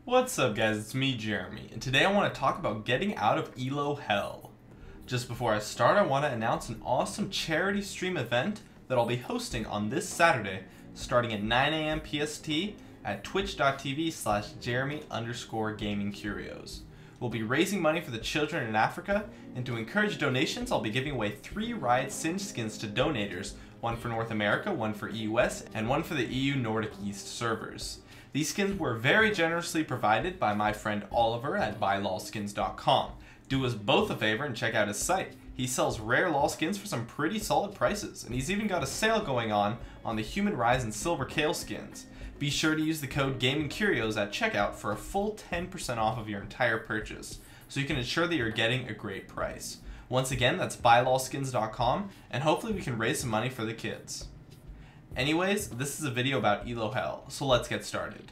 What's up guys, it's me Jeremy, and today I want to talk about getting out of ELO hell. Just before I start, I want to announce an awesome charity stream event that I'll be hosting on this Saturday, starting at 9 AM PST at twitch.tv/Jeremy_GamingCurios. We'll be raising money for the children in Africa, and to encourage donations, I'll be giving away 3 Riot Singe skins to donators, one for North America, one for EUS, and one for the EU Nordic East servers. These skins were very generously provided by my friend Oliver at buylolskins.com. Do us both a favor and check out his site. He sells rare LoL skins for some pretty solid prices, and he's even got a sale going on the Human Rise and Silver Kale skins. Be sure to use the code GamingCurios at checkout for a full 10% off of your entire purchase, so you can ensure that you're getting a great price. Once again, that's buylolskins.com, and hopefully we can raise some money for the kids. Anyways, this is a video about ELO hell, so let's get started.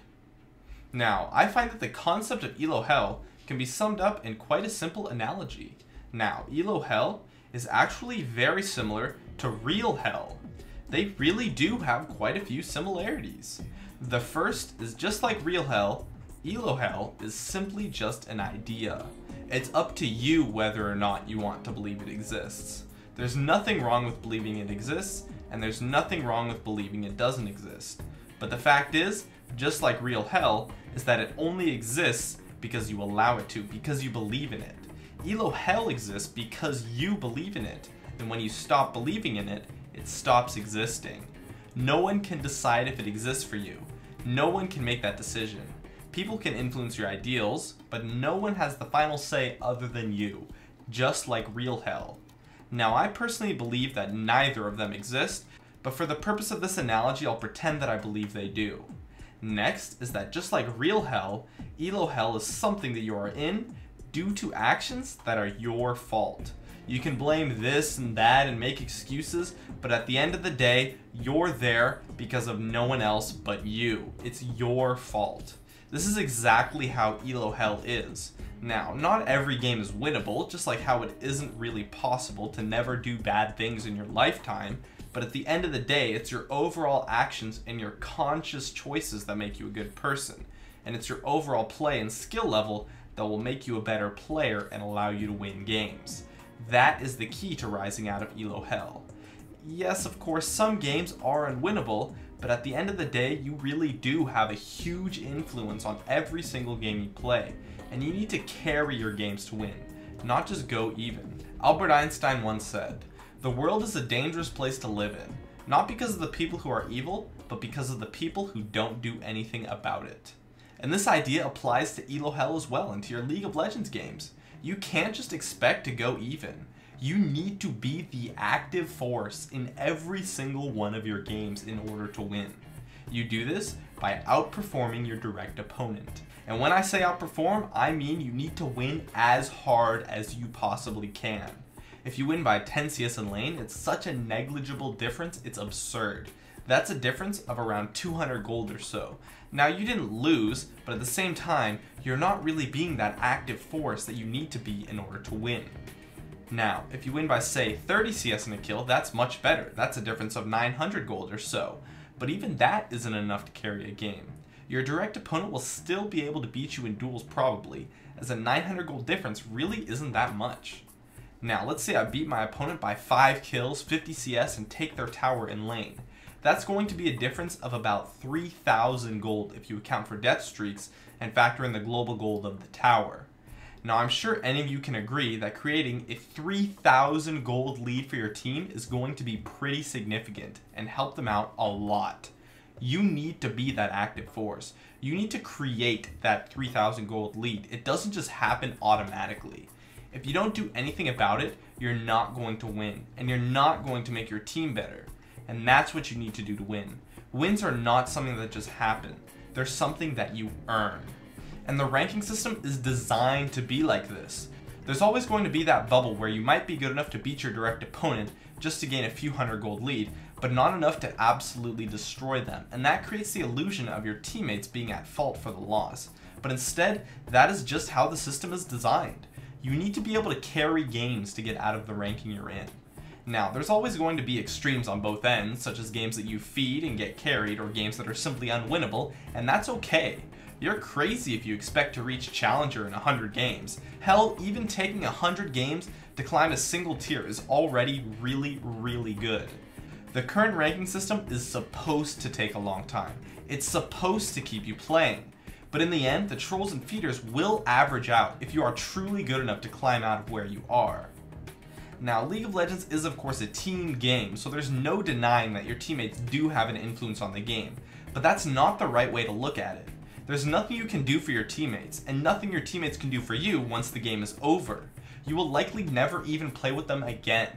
Now, I find that the concept of ELO hell can be summed up in quite a simple analogy. Now, ELO hell is actually very similar to real hell. They really do have quite a few similarities. The first is just like real hell, ELO hell is simply just an idea. It's up to you whether or not you want to believe it exists. There's nothing wrong with believing it exists, and there's nothing wrong with believing it doesn't exist. But the fact is, just like real hell, is that it only exists because you allow it to, because you believe in it. ELO hell exists because you believe in it, and when you stop believing in it, it stops existing. No one can decide if it exists for you. No one can make that decision. People can influence your ideals, but no one has the final say other than you, just like real hell. Now, I personally believe that neither of them exist, but for the purpose of this analogy, I'll pretend that I believe they do. Next is that just like real hell, ELO hell is something that you are in due to actions that are your fault. You can blame this and that and make excuses, but at the end of the day, you're there because of no one else but you. It's your fault. This is exactly how ELO hell is. Now, not every game is winnable, just like how it isn't really possible to never do bad things in your lifetime, but at the end of the day, it's your overall actions and your conscious choices that make you a good person, and it's your overall play and skill level that will make you a better player and allow you to win games. That is the key to rising out of ELO hell. Yes, of course, some games are unwinnable, but at the end of the day, you really do have a huge influence on every single game you play, and you need to carry your games to win, not just go even. Albert Einstein once said, "The world is a dangerous place to live in, not because of the people who are evil, but because of the people who don't do anything about it." And this idea applies to ELO hell as well, and to your League of Legends games. You can't just expect to go even. You need to be the active force in every single one of your games in order to win. You do this by outperforming your direct opponent. And when I say outperform, I mean you need to win as hard as you possibly can. If you win by 10 CS in lane, it's such a negligible difference, it's absurd. That's a difference of around 200 gold or so. Now, you didn't lose, but at the same time, you're not really being that active force that you need to be in order to win. Now, if you win by, say, 30 CS in a kill, that's much better. That's a difference of 900 gold or so. But even that isn't enough to carry a game. Your direct opponent will still be able to beat you in duels probably, as a 900 gold difference really isn't that much. Now, let's say I beat my opponent by 5 kills, 50 CS, and take their tower in lane. That's going to be a difference of about 3,000 gold if you account for death streaks and factor in the global gold of the tower. Now, I'm sure any of you can agree that creating a 3,000 gold lead for your team is going to be pretty significant and help them out a lot. You need to be that active force. You need to create that 3,000 gold lead. It doesn't just happen automatically. If you don't do anything about it, you're not going to win, and you're not going to make your team better. And that's what you need to do to win. Wins are not something that just happen. They're something that you earn. And the ranking system is designed to be like this. There's always going to be that bubble where you might be good enough to beat your direct opponent just to gain a few hundred gold lead, but not enough to absolutely destroy them. And that creates the illusion of your teammates being at fault for the loss. But instead, that is just how the system is designed. You need to be able to carry games to get out of the ranking you're in. Now, there's always going to be extremes on both ends, such as games that you feed and get carried, or games that are simply unwinnable, and that's okay. You're crazy if you expect to reach Challenger in 100 games. Hell, even taking 100 games to climb a single tier is already really, really good. The current ranking system is supposed to take a long time. It's supposed to keep you playing. But in the end, the trolls and feeders will average out if you are truly good enough to climb out of where you are. Now, League of Legends is of course a team game, so there's no denying that your teammates do have an influence on the game, but that's not the right way to look at it. There's nothing you can do for your teammates, and nothing your teammates can do for you once the game is over. You will likely never even play with them again.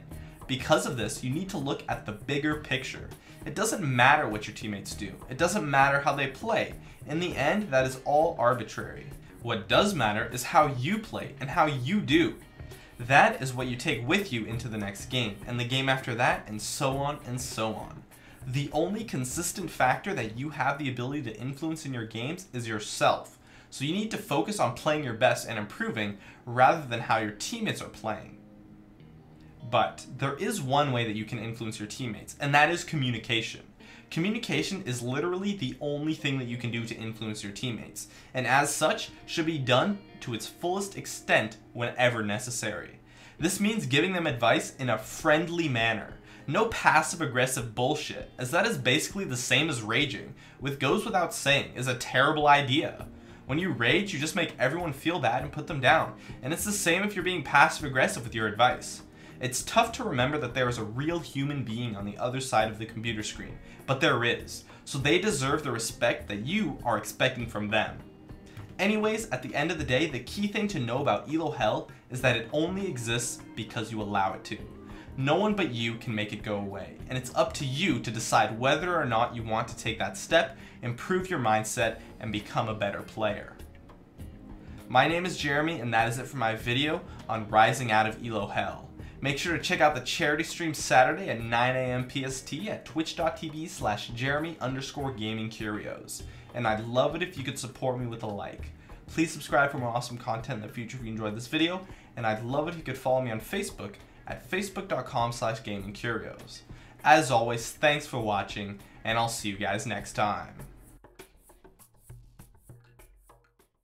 Because of this, you need to look at the bigger picture. It doesn't matter what your teammates do. It doesn't matter how they play. In the end, that is all arbitrary. What does matter is how you play and how you do. That is what you take with you into the next game, and the game after that, and so on and so on. The only consistent factor that you have the ability to influence in your games is yourself. So you need to focus on playing your best and improving rather than how your teammates are playing. But there is one way that you can influence your teammates, and that is communication. Communication is literally the only thing that you can do to influence your teammates, and as such, should be done to its fullest extent whenever necessary. This means giving them advice in a friendly manner. No passive-aggressive bullshit, as that is basically the same as raging, which goes without saying is a terrible idea. When you rage, you just make everyone feel bad and put them down, and it's the same if you're being passive-aggressive with your advice. It's tough to remember that there is a real human being on the other side of the computer screen, but there is, so they deserve the respect that you are expecting from them. Anyways, at the end of the day, the key thing to know about ELO Hell is that it only exists because you allow it to. No one but you can make it go away, and it's up to you to decide whether or not you want to take that step, improve your mindset, and become a better player. My name is Jeremy, and that is it for my video on rising out of ELO Hell. Make sure to check out the charity stream Saturday at 9 AM PST at twitch.tv/Jeremy_gamingcurios. And I'd love it if you could support me with a like. Please subscribe for more awesome content in the future if you enjoyed this video, and I'd love it if you could follow me on Facebook at facebook.com/gamingcurios. As always, thanks for watching, and I'll see you guys next time.